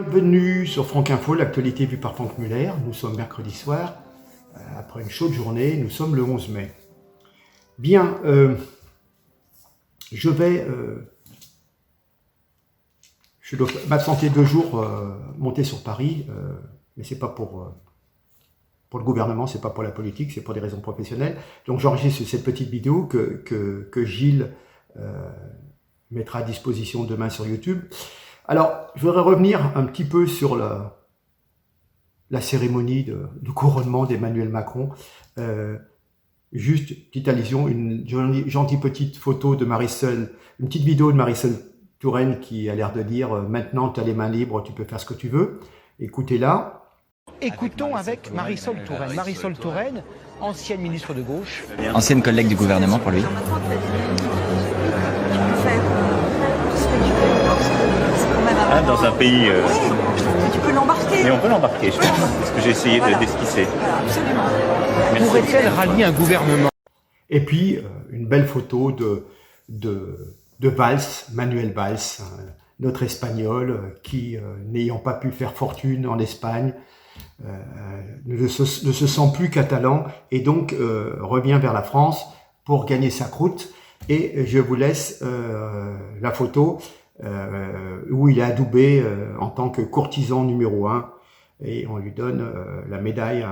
Bienvenue sur Franck Info, l'actualité vue par Franck Muller. Nous sommes mercredi soir, après une chaude journée, nous sommes le 11 mai. Bien, je dois m'absenter 2 jours, monter sur Paris, mais c'est pas pour le gouvernement, c'est pas pour la politique, c'est pour des raisons professionnelles. Donc j'enregistre cette petite vidéo que Gilles mettra à disposition demain sur YouTube. Alors, je voudrais revenir un petit peu sur la cérémonie de couronnement d'Emmanuel Macron. Juste, petite allusion, une gentille petite photo de Marisol, une petite vidéo de Marisol Touraine qui a l'air de dire « Maintenant, tu as les mains libres, tu peux faire ce que tu veux ». Écoutez-la. Écoutons avec Marisol Touraine. Marisol Touraine, ancienne ministre de gauche. Ancienne collègue du gouvernement pour lui. Dans un pays... Oui, tu peux l'embarquer. Mais on peut l'embarquer, je pense. C'est ce que j'ai essayé d'esquisser. Voilà, absolument. Pourrait-elle rallier un gouvernement? Et puis, une belle photo de Valls, Manuel Valls, notre Espagnol, qui, n'ayant pas pu faire fortune en Espagne, ne se sent plus catalan et donc revient vers la France pour gagner sa croûte. Et je vous laisse la photo où il est adoubé en tant que courtisan numéro 1 et on lui donne la médaille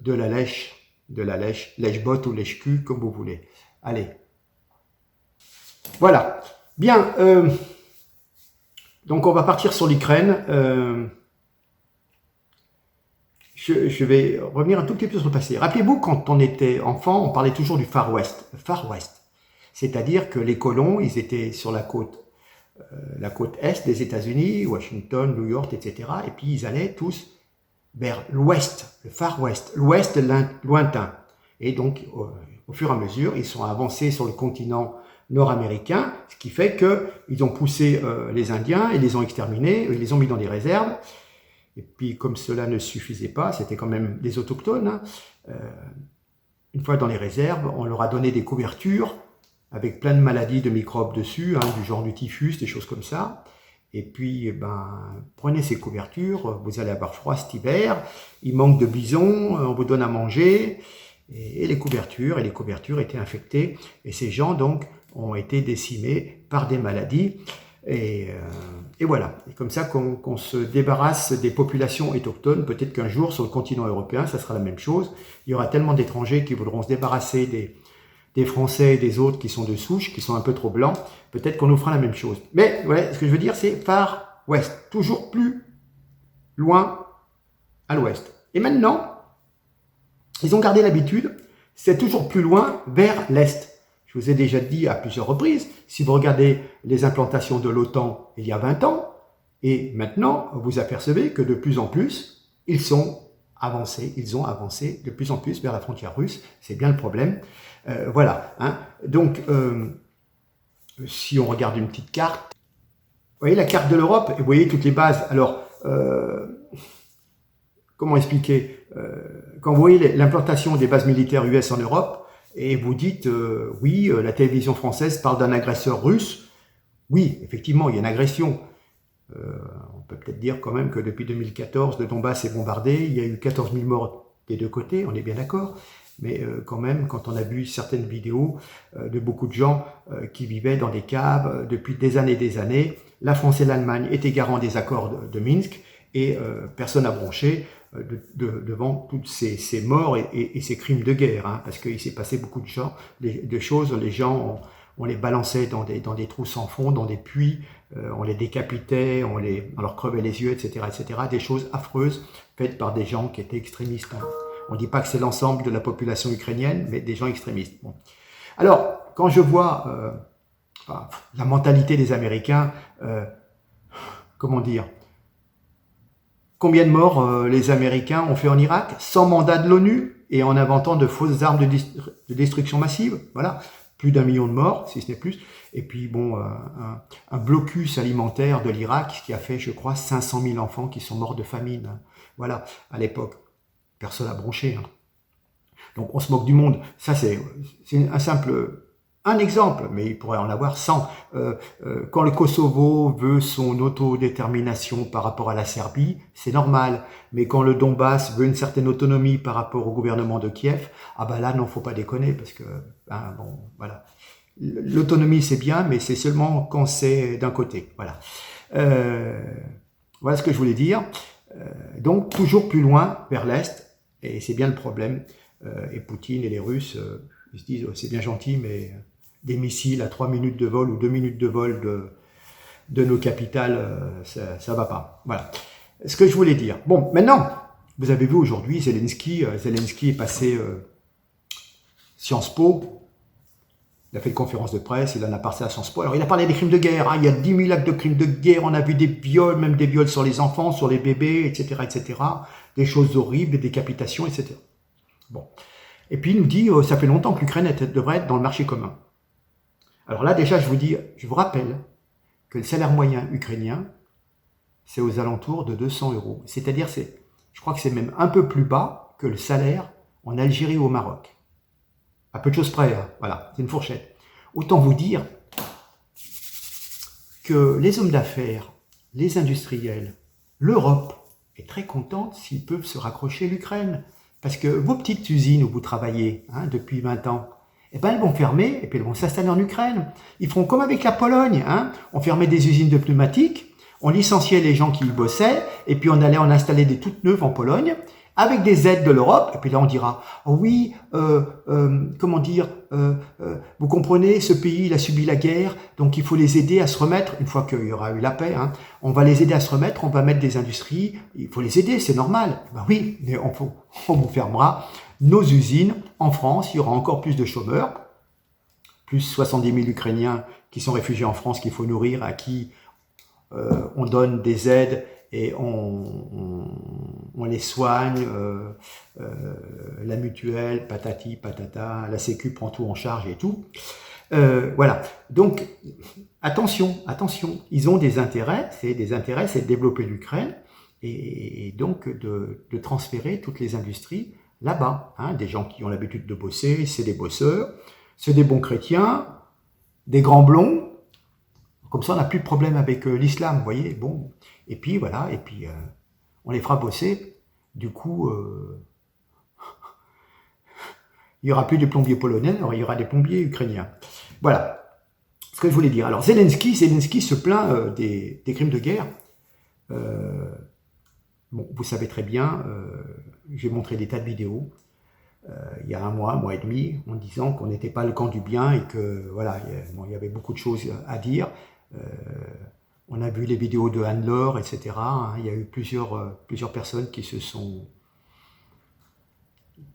de la lèche-botte ou lèche-cul, comme vous voulez. Allez. Voilà. Bien. Donc on va partir sur l'Ukraine. Je vais revenir un tout petit peu sur le passé. Rappelez-vous, quand on était enfant, on parlait toujours du Far West. Far West. C'est-à-dire que les colons, ils étaient sur la côte est des États-Unis, Washington, New York, etc. Et puis ils allaient tous vers l'ouest, le Far West, l'ouest lointain. Et donc, au fur et à mesure, ils sont avancés sur le continent nord-américain, ce qui fait qu'ils ont poussé les Indiens et les ont exterminés, ils les ont mis dans des réserves. Et puis, comme cela ne suffisait pas, c'était quand même des autochtones. Une fois dans les réserves, on leur a donné des couvertures avec plein de maladies, de microbes dessus, du genre du typhus, des choses comme ça. Et puis, prenez ces couvertures, vous allez avoir froid cet hiver, il manque de bisons, on vous donne à manger, et les couvertures étaient infectées. Et ces gens, donc, ont été décimés par des maladies. Et voilà, c'est comme ça qu'on se débarrasse des populations autochtones. Peut-être qu'un jour, sur le continent européen, ça sera la même chose. Il y aura tellement d'étrangers qui voudront se débarrasser des Français et des autres qui sont de souche, qui sont un peu trop blancs. Peut-être qu'on nous fera la même chose. Mais ouais, ce que je veux dire, c'est Far West, toujours plus loin à l'ouest. Et maintenant, ils ont gardé l'habitude, c'est toujours plus loin vers l'est. Je vous ai déjà dit à plusieurs reprises, si vous regardez les implantations de l'OTAN il y a 20 ans, et maintenant, vous apercevez que de plus en plus, ils ont avancé de plus en plus vers la frontière russe. C'est bien le problème. Voilà. Donc, si on regarde une petite carte, vous voyez la carte de l'Europe, et vous voyez toutes les bases. Alors, comment expliquer quand vous voyez l'implantation des bases militaires US en Europe, et vous dites, oui, la télévision française parle d'un agresseur russe. Oui, effectivement, il y a une agression. On peut peut-être dire quand même que depuis 2014, le Donbass est bombardé. Il y a eu 14 000 morts des deux côtés, on est bien d'accord. Mais quand même, quand on a vu certaines vidéos de beaucoup de gens qui vivaient dans des caves depuis des années, la France et l'Allemagne étaient garants des accords de Minsk et personne n'a bronché devant toutes ces morts et ces crimes de guerre, parce qu'il s'est passé beaucoup de choses. Les gens, on les balançait dans des trous sans fond, dans des puits, on les décapitait, on leur crevait les yeux, etc., etc. Des choses affreuses faites par des gens qui étaient extrémistes. On ne dit pas que c'est l'ensemble de la population ukrainienne, mais des gens extrémistes. Bon. Alors, quand je vois la mentalité des Américains, comment dire, combien de morts les Américains ont fait en Irak, sans mandat de l'ONU et en inventant de fausses armes de destruction massive. Voilà, plus d'1 million de morts, si ce n'est plus. Et puis, bon, un blocus alimentaire de l'Irak qui a fait, je crois, 500 000 enfants qui sont morts de famine. Voilà, à l'époque. Personne n'a bronché. Donc, on se moque du monde. Ça, c'est un simple un exemple, mais il pourrait en avoir 100. Quand le Kosovo veut son autodétermination par rapport à la Serbie, c'est normal. Mais quand le Donbass veut une certaine autonomie par rapport au gouvernement de Kiev, ah ben là, non, faut pas déconner, parce que, bon, voilà. L'autonomie, c'est bien, mais c'est seulement quand c'est d'un côté. Voilà. Voilà ce que je voulais dire. Donc, toujours plus loin, vers l'Est, et c'est bien le problème. Et Poutine et les Russes, ils se disent, c'est bien gentil, mais des missiles à 3 minutes de vol ou 2 minutes de vol de nos capitales, ça va pas. Voilà. Ce que je voulais dire. Bon, maintenant, vous avez vu aujourd'hui, Zelensky est passé Sciences Po. Il a fait une conférence de presse, il en a parlé à Sciences Po. Alors, il a parlé des crimes de guerre. Hein. Il y a 10 000 actes de crimes de guerre. On a vu des viols, même des viols sur les enfants, sur les bébés, etc., etc. Des choses horribles, des décapitations, etc. Bon. Et puis, il nous dit, ça fait longtemps que l'Ukraine devrait être dans le marché commun. Alors là, déjà, je vous rappelle que le salaire moyen ukrainien, c'est aux alentours de 200 €. C'est-à-dire, je crois que c'est même un peu plus bas que le salaire en Algérie ou au Maroc. À peu de choses près, hein. Voilà, c'est une fourchette. Autant vous dire que les hommes d'affaires, les industriels, l'Europe est très contente s'ils peuvent se raccrocher à l'Ukraine. Parce que vos petites usines où vous travaillez depuis 20 ans, eh ben, elles vont fermer et puis elles vont s'installer en Ukraine. Ils feront comme avec la Pologne. On fermait des usines de pneumatiques, on licenciait les gens qui y bossaient et puis on allait en installer des toutes neuves en Pologne avec des aides de l'Europe. Et puis là, on dira, oh oui, comment dire, vous comprenez, ce pays, il a subi la guerre, donc il faut les aider à se remettre, une fois qu'il y aura eu la paix, on va les aider à se remettre, on va mettre des industries, il faut les aider, c'est normal. Ben oui, mais on vous fermera nos usines en France, il y aura encore plus de chômeurs, plus 70 000 Ukrainiens qui sont réfugiés en France qu'il faut nourrir, à qui on donne des aides et on les soigne, la mutuelle, patati, patata, la sécu prend tout en charge et tout. Voilà, donc attention, ils ont des intérêts, c'est de développer l'Ukraine et donc de transférer toutes les industries là-bas. Des gens qui ont l'habitude de bosser, c'est des bosseurs, c'est des bons chrétiens, des grands blonds. Comme ça, on n'a plus de problème avec l'islam, vous voyez. Bon, et puis voilà, on les fera bosser. Du coup, il n'y aura plus de plombiers polonais, alors il y aura des plombiers ukrainiens. Voilà ce que je voulais dire. Alors Zelensky se plaint des crimes de guerre. Bon, vous savez très bien, j'ai montré des tas de vidéos il y a un mois et demi, en disant qu'on n'était pas le camp du bien et que voilà, il y avait beaucoup de choses à dire. On a vu les vidéos de Anne-Laure, etc. Il y a eu plusieurs personnes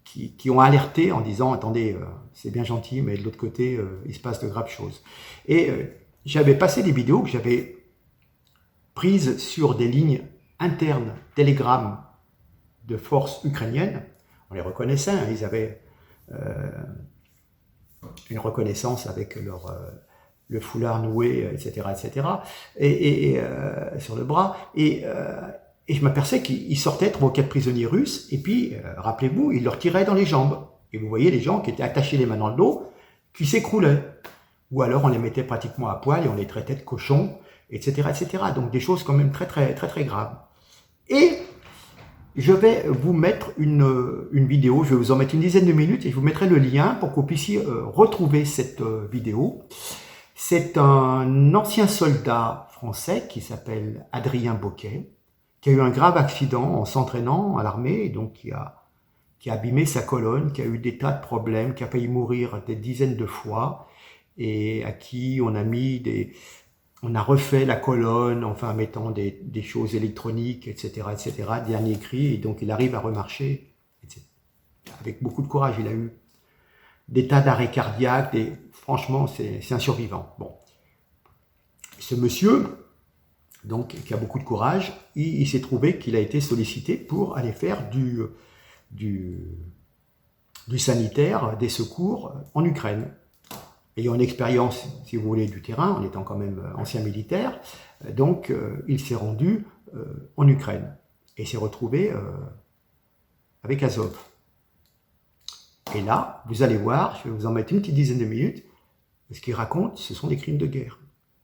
qui ont alerté en disant, attendez, c'est bien gentil, mais de l'autre côté, il se passe de graves choses. Et j'avais passé des vidéos que j'avais prises sur des lignes internes Telegram de forces ukrainiennes. On les reconnaissait, ils avaient une reconnaissance avec le foulard noué, etc., et sur le bras, et je m'aperçais qu'ils sortaient 3 ou 4 prisonniers russes, et puis, rappelez-vous, ils leur tiraient dans les jambes, et vous voyez les gens qui étaient attachés les mains dans le dos, qui s'écroulaient, ou alors on les mettait pratiquement à poil, et on les traitait de cochons, etc., donc des choses quand même très graves. Et je vais vous mettre une vidéo, je vais vous en mettre une dizaine de minutes, et je vous mettrai le lien pour que vous puissiez retrouver cette vidéo. C'est un ancien soldat français qui s'appelle Adrien Boquet, qui a eu un grave accident en s'entraînant à l'armée, et donc qui a abîmé sa colonne, qui a eu des tas de problèmes, qui a failli mourir des dizaines de fois, et à qui on a refait la colonne, enfin en mettant des choses électroniques, etc., dernier cri, et donc il arrive à remarcher, etc. Avec beaucoup de courage. Il a eu des tas d'arrêts cardiaques, franchement, c'est un survivant. Bon. Ce monsieur, donc, qui a beaucoup de courage, il s'est trouvé qu'il a été sollicité pour aller faire du sanitaire, des secours en Ukraine. Ayant une expérience, si vous voulez, du terrain, en étant quand même ancien militaire, donc il s'est rendu en Ukraine et s'est retrouvé avec Azov. Et là, vous allez voir, je vais vous en mettre une petite dizaine de minutes, ce qu'ils racontent, ce sont des crimes de guerre.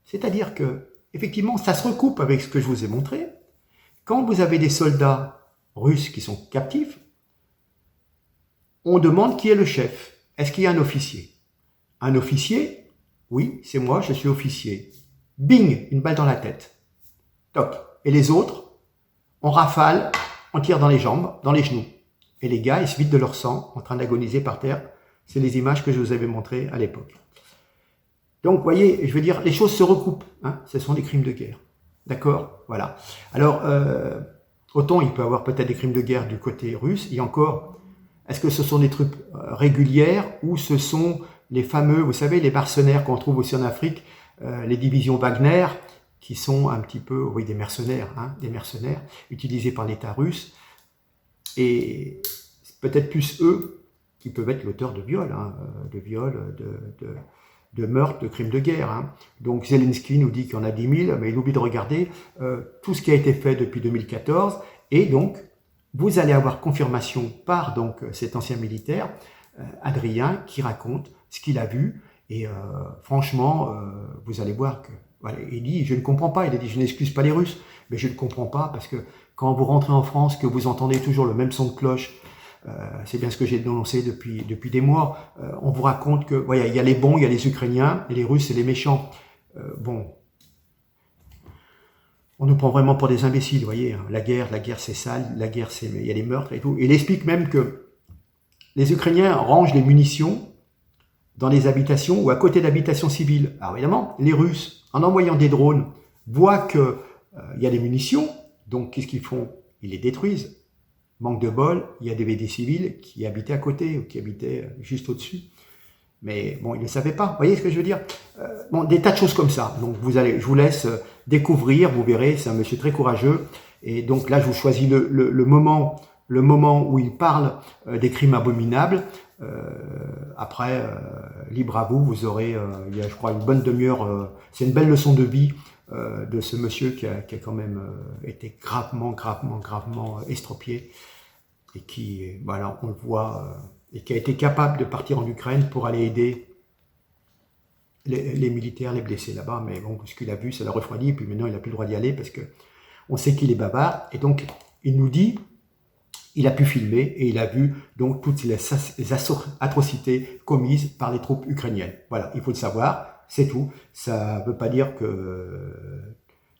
C'est-à-dire que, effectivement, ça se recoupe avec ce que je vous ai montré. Quand vous avez des soldats russes qui sont captifs, on demande qui est le chef. Est-ce qu'il y a un officier? Un officier? Oui, c'est moi, je suis officier. Bing, une balle dans la tête. Toc. Et les autres, on rafale, on tire dans les jambes, dans les genoux. Et les gars, ils se vident de leur sang, en train d'agoniser par terre. C'est les images que je vous avais montrées à l'époque. Donc, vous voyez, je veux dire, les choses se recoupent. Hein, ce sont des crimes de guerre. D'accord? Voilà. Alors, autant il peut y avoir peut-être des crimes de guerre du côté russe, et encore, est-ce que ce sont des trucs régulières ou ce sont les fameux, vous savez, les mercenaires qu'on trouve aussi en Afrique, les divisions Wagner, qui sont un petit peu, oui, des mercenaires utilisés par l'État russe, et c'est peut-être plus eux qui peuvent être l'auteur de viols, de meurtres, de crimes de guerre. Hein. Donc Zelensky nous dit qu'il y en a 10 000, mais il oublie de regarder tout ce qui a été fait depuis 2014, et donc vous allez avoir confirmation par donc cet ancien militaire, Adrien, qui raconte ce qu'il a vu, et franchement, vous allez voir que, voilà, il dit, je ne comprends pas, il a dit, je n'excuse pas les Russes, mais je ne comprends pas, parce que quand vous rentrez en France, que vous entendez toujours le même son de cloche, c'est bien ce que j'ai dénoncé depuis des mois, on vous raconte que, voilà, il y a les bons, il y a les Ukrainiens, et les Russes, c'est les méchants. Bon, on nous prend vraiment pour des imbéciles, vous voyez, hein. La guerre c'est sale, la guerre c'est, il y a les meurtres et tout. Et il explique même que les Ukrainiens rangent les munitions dans les habitations ou à côté d'habitations civiles. Alors évidemment, les Russes, en envoyant des drones, voient que il y a des munitions, donc qu'est-ce qu'ils font? Ils les détruisent. Manque de bol, il y a des civils qui habitaient à côté ou qui habitaient juste au-dessus. Mais bon, ils ne savaient pas. Vous voyez ce que je veux dire? Bon, des tas de choses comme ça. Donc je vous laisse découvrir, vous verrez, c'est un monsieur très courageux. Et donc là, je vous choisis le moment où il parle des crimes abominables. Après, libre à vous, vous aurez, il y a, je crois, une bonne demi-heure. C'est une belle leçon de vie de ce monsieur qui a quand même été gravement estropié et qui, voilà, on le voit, et qui a été capable de partir en Ukraine pour aller aider les militaires, les blessés là-bas. Mais bon, ce qu'il a vu, ça l'a refroidi, et puis maintenant, il n'a plus le droit d'y aller parce que on sait qu'il est bavard. Et donc, il nous dit, il a pu filmer et il a vu donc toutes les atrocités commises par les troupes ukrainiennes. Voilà, il faut le savoir. C'est tout. Ça ne veut pas dire que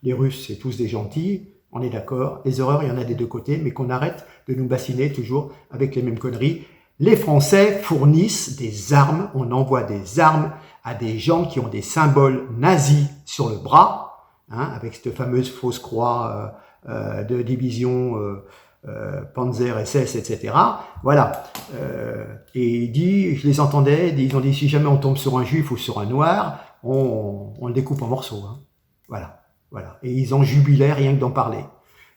les Russes, c'est tous des gentils. On est d'accord. Les horreurs, il y en a des deux côtés, mais qu'on arrête de nous bassiner toujours avec les mêmes conneries. Les Français fournissent des armes. On envoie des armes à des gens qui ont des symboles nazis sur le bras, hein, avec cette fameuse fausse croix de division Panzer, SS, etc. Voilà. Et il dit, je les entendais, ils ont dit, si jamais on tombe sur un juif ou sur un noir, on le découpe en morceaux. Hein. Voilà. Voilà. Et ils en jubilaient rien que d'en parler.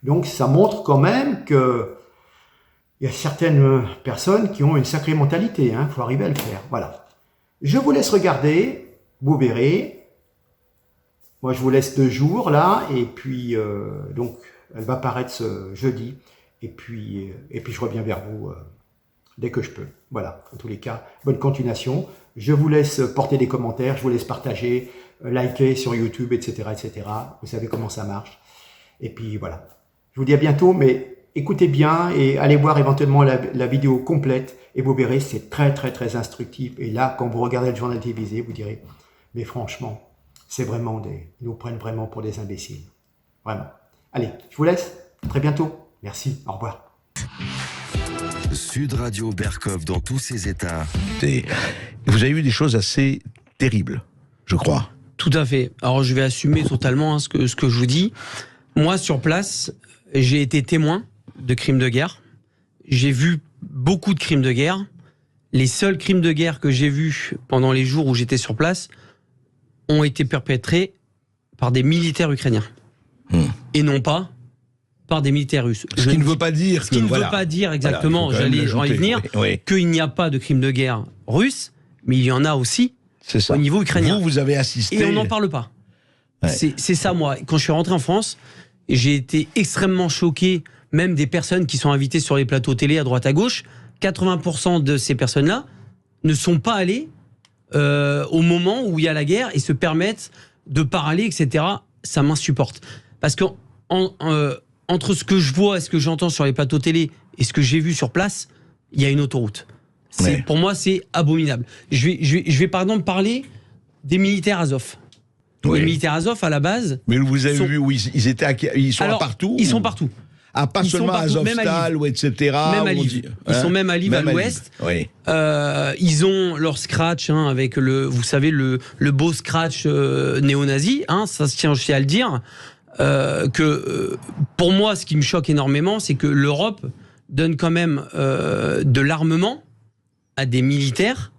Donc ça montre quand même que il y a certaines personnes qui ont une sacrée mentalité. Hein. Faut arriver à le faire. Voilà. Je vous laisse regarder, vous verrez. Moi, je vous laisse 2 jours là, et puis donc elle va paraître ce jeudi. Et puis je reviens vers vous dès que je peux. Voilà, en tous les cas, bonne continuation. Je vous laisse porter des commentaires, je vous laisse partager, liker sur YouTube, etc., etc. Vous savez comment ça marche. Et puis voilà. Je vous dis à bientôt, mais écoutez bien et allez voir éventuellement la vidéo complète et vous verrez, c'est très instructif. Et là, quand vous regardez le journal télévisé, vous direz, mais franchement, c'est vraiment ils nous prennent vraiment pour des imbéciles. Vraiment. Allez, je vous laisse. À très bientôt. Merci, au revoir. Sud Radio Berkov dans tous ses états. Vous avez eu des choses assez terribles, je crois. Tout à fait. Alors je vais assumer totalement hein, ce que je vous dis. Moi, sur place, j'ai été témoin de crimes de guerre. J'ai vu beaucoup de crimes de guerre. Les seuls crimes de guerre que j'ai vus pendant les jours où j'étais sur place ont été perpétrés par des militaires ukrainiens. Et non pas par des militaires russes. Ce qui ne veut pas dire ce qui ne veut pas dire exactement, j'allais y venir, qu'il n'y a pas de crimes de guerre russes, mais il y en a aussi au niveau ukrainien. Vous avez assisté. Et on n'en parle pas. Ouais. C'est ça, moi. Quand je suis rentré en France, j'ai été extrêmement choqué, même des personnes qui sont invitées sur les plateaux télé à droite à gauche. 80% de ces personnes-là ne sont pas allées au moment où il y a la guerre et se permettent de parler, etc. Ça m'insupporte. Parce que entre ce que je vois et ce que j'entends sur les plateaux télé et ce que j'ai vu sur place, il y a une autoroute. Pour moi, c'est abominable. Je vais par exemple parler des militaires Azov. Oui. Les militaires Azov, à la base... Mais vous avez vu où ils sont partout? Ils sont partout. Ah, pas seulement à Azovstal, ou etc. Même à Lviv. Ils sont même à Lviv, à l'ouest. Oui. Ils ont leur scratch, avec vous savez, le beau scratch néo-nazi. Ça se tient aussi à le dire. Pour moi, ce qui me choque énormément, c'est que l'Europe donne quand même de l'armement à des militaires,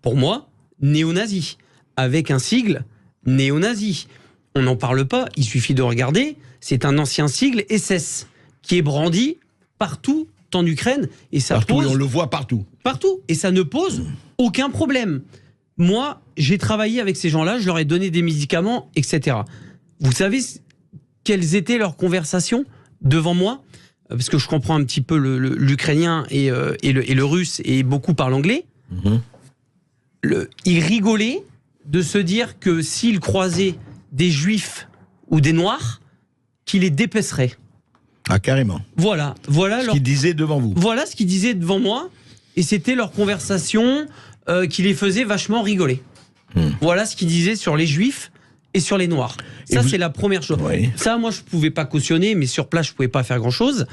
pour moi, néo-nazis, avec un sigle néo-nazi. On n'en parle pas, il suffit de regarder, c'est un ancien sigle SS qui est brandi partout en Ukraine. Et ça pose, on le voit partout. Partout, et ça ne pose aucun problème. Moi, j'ai travaillé avec ces gens-là, je leur ai donné des médicaments, etc. Vous savez quelles étaient leurs conversations devant moi? Parce que je comprends un petit peu l'ukrainien et le russe, et beaucoup parlent anglais. Ils rigolaient de se dire que s'ils croisaient des juifs ou des noirs, qu'ils les dépeceraient. Ah, carrément. Voilà ce qu'ils disaient devant vous. Voilà ce qu'ils disaient devant moi, et c'était leur conversation qui les faisait vachement rigoler. Voilà ce qu'ils disaient sur les juifs et sur les noirs. Ça, c'est la première chose. Oui. Ça, moi, je ne pouvais pas cautionner, mais sur place, je ne pouvais pas faire grand-chose.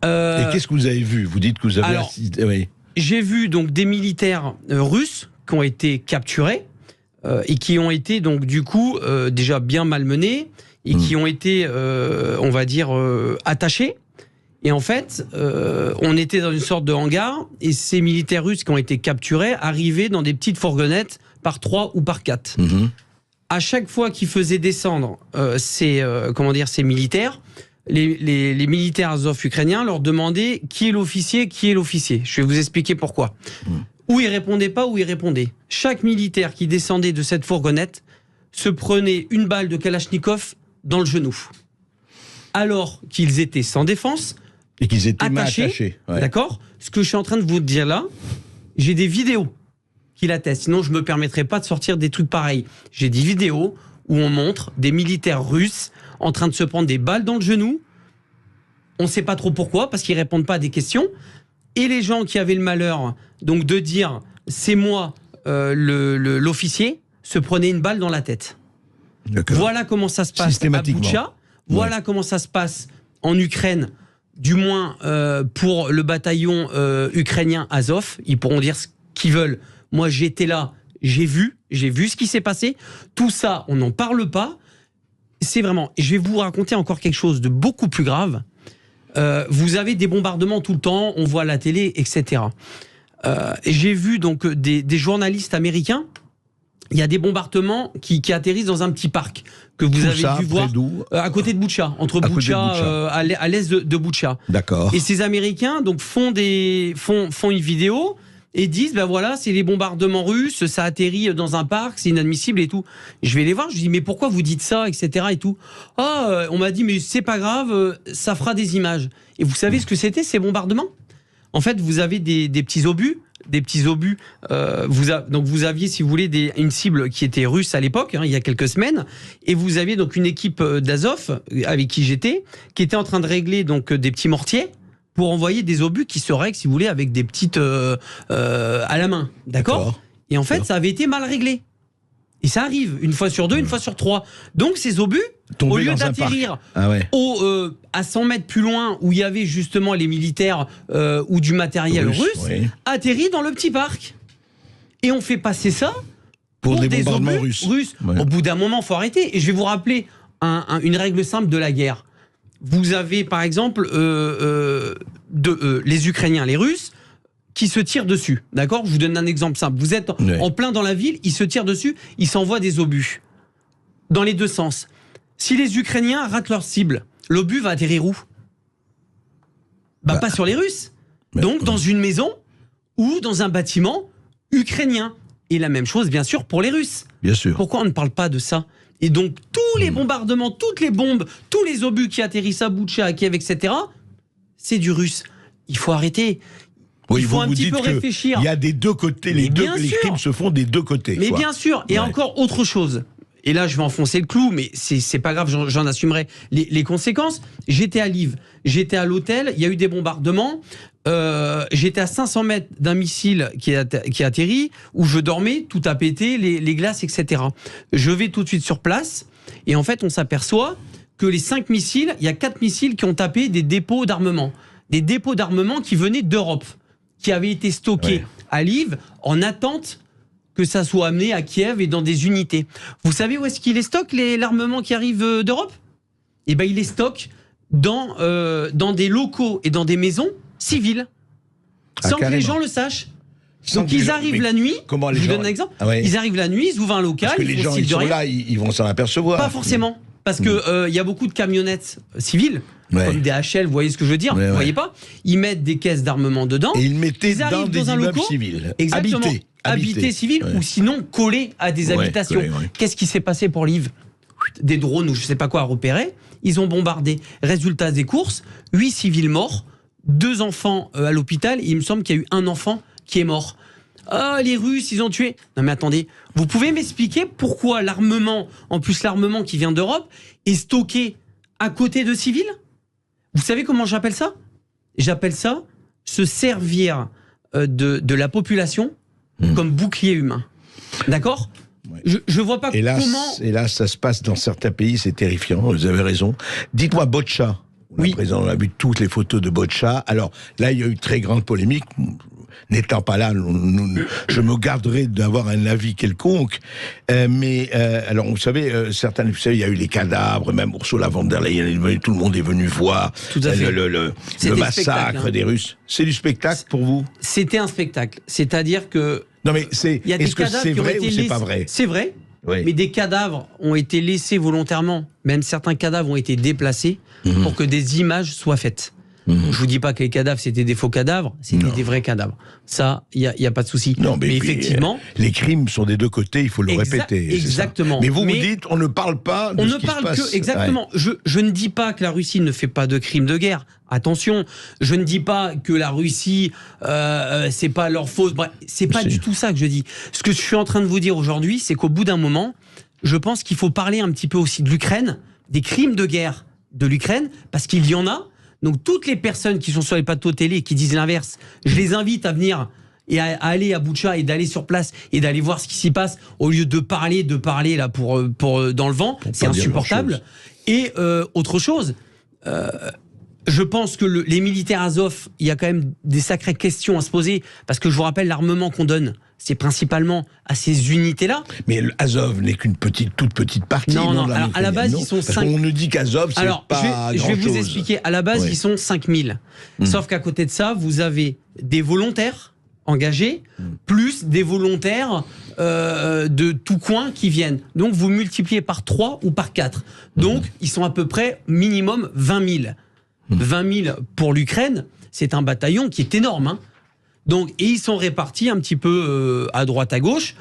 Et qu'est-ce que vous avez vu? Vous dites que vous avez assisté... Oui. J'ai vu donc des militaires russes qui ont été capturés et qui ont été donc du coup déjà bien malmenés et qui ont été, on va dire, attachés. Et en fait, on était dans une sorte de hangar, et ces militaires russes qui ont été capturés arrivaient dans des petites fourgonnettes par 3 ou par 4. À chaque fois qu'ils faisaient descendre ces militaires, les militaires Azov ukrainiens leur demandaient qui est l'officier, qui est l'officier. Je vais vous expliquer pourquoi. Ou ils répondaient pas, ou ils répondaient. Chaque militaire qui descendait de cette fourgonnette se prenait une balle de Kalachnikov dans le genou. Alors qu'ils étaient sans défense, et qu'ils étaient attachés. Ouais. D'accord ? Ce que je suis en train de vous dire là, j'ai des vidéos qui l'attestent. Sinon, je ne me permettrais pas de sortir des trucs pareils. J'ai des vidéos où on montre des militaires russes en train de se prendre des balles dans le genou. On ne sait pas trop pourquoi, parce qu'ils ne répondent pas à des questions. Et les gens qui avaient le malheur donc de dire « c'est moi l'officier », se prenaient une balle dans la tête. Voilà comment ça se passe à Boutcha. Voilà comment ça se passe en Ukraine, du moins pour le bataillon ukrainien Azov. Ils pourront dire ce qu'ils veulent. Moi, j'étais là, j'ai vu ce qui s'est passé. Tout ça, on n'en parle pas. C'est vraiment... Je vais vous raconter encore quelque chose de beaucoup plus grave. Vous avez des bombardements tout le temps, on voit à la télé, etc. J'ai vu donc des journalistes américains. Il y a des bombardements qui atterrissent dans un petit parc que vous avez dû voir à côté de Boutcha, entre Boutcha, à l'est de Boutcha. D'accord. Et ces Américains donc font une vidéo et disent ben voilà, c'est les bombardements russes, ça atterrit dans un parc, c'est inadmissible et tout. Je vais les voir, je dis mais pourquoi vous dites ça, etc. et tout. On m'a dit mais c'est pas grave, ça fera des images. Et vous savez ce que c'était ces bombardements? En fait, vous avez des petits obus. Donc vous aviez, si vous voulez, une cible qui était russe à l'époque, il y a quelques semaines, et vous aviez donc une équipe d'Azov avec qui j'étais, qui était en train de régler donc des petits mortiers pour envoyer des obus qui se règlent, si vous voulez, avec des petites à la main, d'accord. Et en fait, ça avait été mal réglé. Et ça arrive une fois sur 2, une fois sur 3. Donc ces obus, au lieu d'atterrir à 100 mètres plus loin où il y avait justement les militaires ou du matériel russe, atterrit dans le petit parc. Et on fait passer ça pour des bombardements russes. Ouais. Au bout d'un moment, il faut arrêter. Et je vais vous rappeler une règle simple de la guerre. Vous avez par exemple les Ukrainiens, les Russes, qui se tirent dessus, d'accord? Je vous donne un exemple simple. Vous êtes en plein dans la ville, ils se tirent dessus, ils s'envoient des obus. Dans les deux sens. Si les Ukrainiens ratent leur cible, l'obus va atterrir où? Pas sur les Russes. Donc dans une maison ou dans un bâtiment ukrainien. Et la même chose, bien sûr, pour les Russes. Bien sûr. Pourquoi on ne parle pas de ça? Et donc tous les bombardements, toutes les bombes, tous les obus qui atterrissent à Boutcha, à Kiev, etc., c'est du russe. Il faut arrêter. Oui, il faut un vous petit dites peu que réfléchir. Il y a des deux côtés, les crimes se font des deux côtés. Mais quoi. bien sûr, et Ouais. encore autre chose. Et là, je vais enfoncer le clou, mais c'est pas grave, j'en assumerai les conséquences. J'étais à Lviv, j'étais à l'hôtel, il y a eu des bombardements. J'étais à 500 mètres d'un missile qui a atterri, où je dormais, tout a pété, les glaces, etc. Je vais tout de suite sur place, et en fait, on s'aperçoit que les 5 missiles, il y a 4 missiles qui ont tapé des dépôts d'armement. Des dépôts d'armement qui venaient d'Europe, qui avaient été stockés à Lviv en attente que ça soit amené à Kiev et dans des unités. Vous savez où est-ce qu'il les stocke, l'armement qui arrive d'Europe ? Eh ben, il les stocke dans des locaux et dans des maisons civiles, sans que les gens le sachent. Donc ils arrivent la nuit, je vous donne un exemple, ils arrivent la nuit, ils ouvrent un local, parce que les gens, ils sont là, ils vont s'en apercevoir. Pas forcément, parce que y a beaucoup de camionnettes civiles, comme des HL, vous voyez ce que je veux dire, vous voyez pas ? Ils mettent des caisses d'armement dedans, et ils mettaient arrivent dans un des local civils, exactement, habités civils, ou sinon collés à des habitations. Qu'est-ce qui s'est passé pour Lviv ? Des drones ou je sais pas quoi à repérer, ils ont bombardé. Résultat des courses, 8 civils morts, 2 enfants à l'hôpital, et il me semble qu'il y a eu un enfant qui est mort. Ah, les Russes, ils ont tué. Non mais attendez, vous pouvez m'expliquer pourquoi l'armement, en plus l'armement qui vient d'Europe, est stocké à côté de civils ? Vous savez comment j'appelle ça ? J'appelle ça se servir de la population comme bouclier humain. D'accord ? Je vois pas comment... Hélas, ça se passe dans certains pays, c'est terrifiant, vous avez raison. Dites-moi, Botcha. On a vu toutes les photos de Botcha. Alors, là, il y a eu très grande polémique. N'étant pas là, je me garderai d'avoir un avis quelconque. Alors, vous savez, il y a eu les cadavres, même Ursula von der Leyen, tout le monde est venu voir le massacre des Russes. C'est du spectacle pour vous ? C'était un spectacle. C'est-à-dire que... Non, mais est-ce que c'est vrai ou c'est pas vrai ? C'est vrai, mais des cadavres ont été laissés volontairement. Même certains cadavres ont été déplacés pour que des images soient faites. Je vous dis pas que les cadavres c'était des faux cadavres, c'était des vrais cadavres. Ça, il y a pas de souci. Non, mais effectivement, les crimes sont des deux côtés, il faut le répéter. Exactement. Mais vous dites, on ne parle pas de ce qui se passe. Exactement. Ouais. Je ne dis pas que la Russie ne fait pas de crimes de guerre. Attention, je ne dis pas que la Russie, c'est pas leur faute. Bref, c'est pas du tout ça que je dis. Ce que je suis en train de vous dire aujourd'hui, c'est qu'au bout d'un moment, je pense qu'il faut parler un petit peu aussi de l'Ukraine, des crimes de guerre de l'Ukraine, parce qu'il y en a. Donc toutes les personnes qui sont sur les plateaux télé et qui disent l'inverse, je les invite à venir et à aller à Boutcha et d'aller sur place et d'aller voir ce qui s'y passe au lieu de parler là pour dans le vent, c'est insupportable. Et autre chose, je pense que les militaires Azov, il y a quand même des sacrées questions à se poser parce que je vous rappelle l'armement qu'on donne, c'est principalement à ces unités-là. Mais l'Azov n'est qu'une toute petite partie. Non. Alors, à la base, ils sont 5 000. On nous dit qu'Azov, c'est pas grand-chose. Je vais vous expliquer. À la base, ils sont 5 000. Sauf qu'à côté de ça, vous avez des volontaires engagés, plus des volontaires de tout coin qui viennent. Donc, vous multipliez par 3 ou par 4. Donc, ils sont à peu près minimum 20 000. 20 000 pour l'Ukraine, c'est un bataillon qui est énorme, hein. Donc, et ils sont répartis un petit peu à droite à gauche,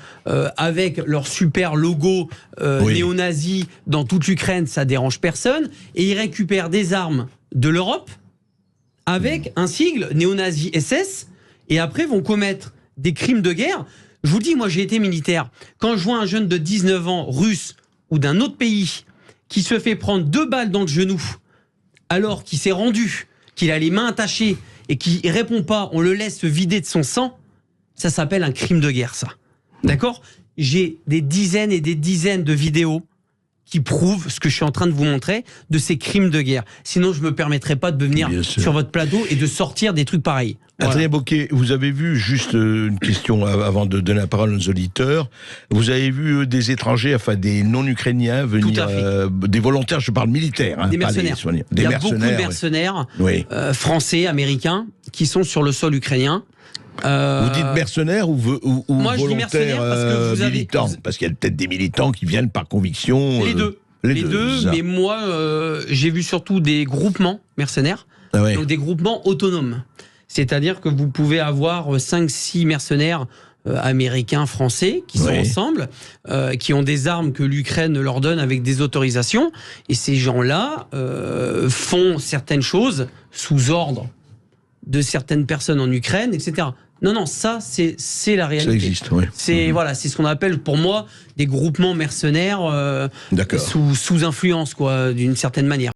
avec leur super logo néo-nazi dans toute l'Ukraine, ça dérange personne, et ils récupèrent des armes de l'Europe avec un sigle néo-nazi SS, et après vont commettre des crimes de guerre. Je vous le dis, moi j'ai été militaire. Quand je vois un jeune de 19 ans russe ou d'un autre pays qui se fait prendre 2 balles dans le genou, alors qu'il s'est rendu, qu'il a les mains attachées, et qui répond pas, on le laisse se vider de son sang, ça s'appelle un crime de guerre, ça. D'accord ? J'ai des dizaines et des dizaines de vidéos qui prouvent ce que je suis en train de vous montrer de ces crimes de guerre. Sinon, je me permettrais pas de venir sur votre plateau et de sortir des trucs pareils. Voilà. Adrien Bocquet, vous avez vu, juste une question avant de donner la parole aux auditeurs, vous avez vu des étrangers, enfin des non-ukrainiens venir, des volontaires, je parle militaires. Des mercenaires. Il y a beaucoup de mercenaires français, américains, qui sont sur le sol ukrainien. Vous dites mercenaires ou moi, volontaires parce que vous militants avez... Parce qu'il y a peut-être des militants qui viennent par conviction. Les deux. Les deux, mais moi, j'ai vu surtout des groupements mercenaires, donc des groupements autonomes. C'est-à-dire que vous pouvez avoir 5-6 mercenaires américains, français, qui sont ensemble, qui ont des armes que l'Ukraine leur donne avec des autorisations, et ces gens-là font certaines choses sous ordre de certaines personnes en Ukraine, etc. Non, ça, c'est la réalité. Ça existe, oui. C'est voilà, c'est ce qu'on appelle, pour moi, des groupements mercenaires D'accord. sous influence, quoi, d'une certaine manière.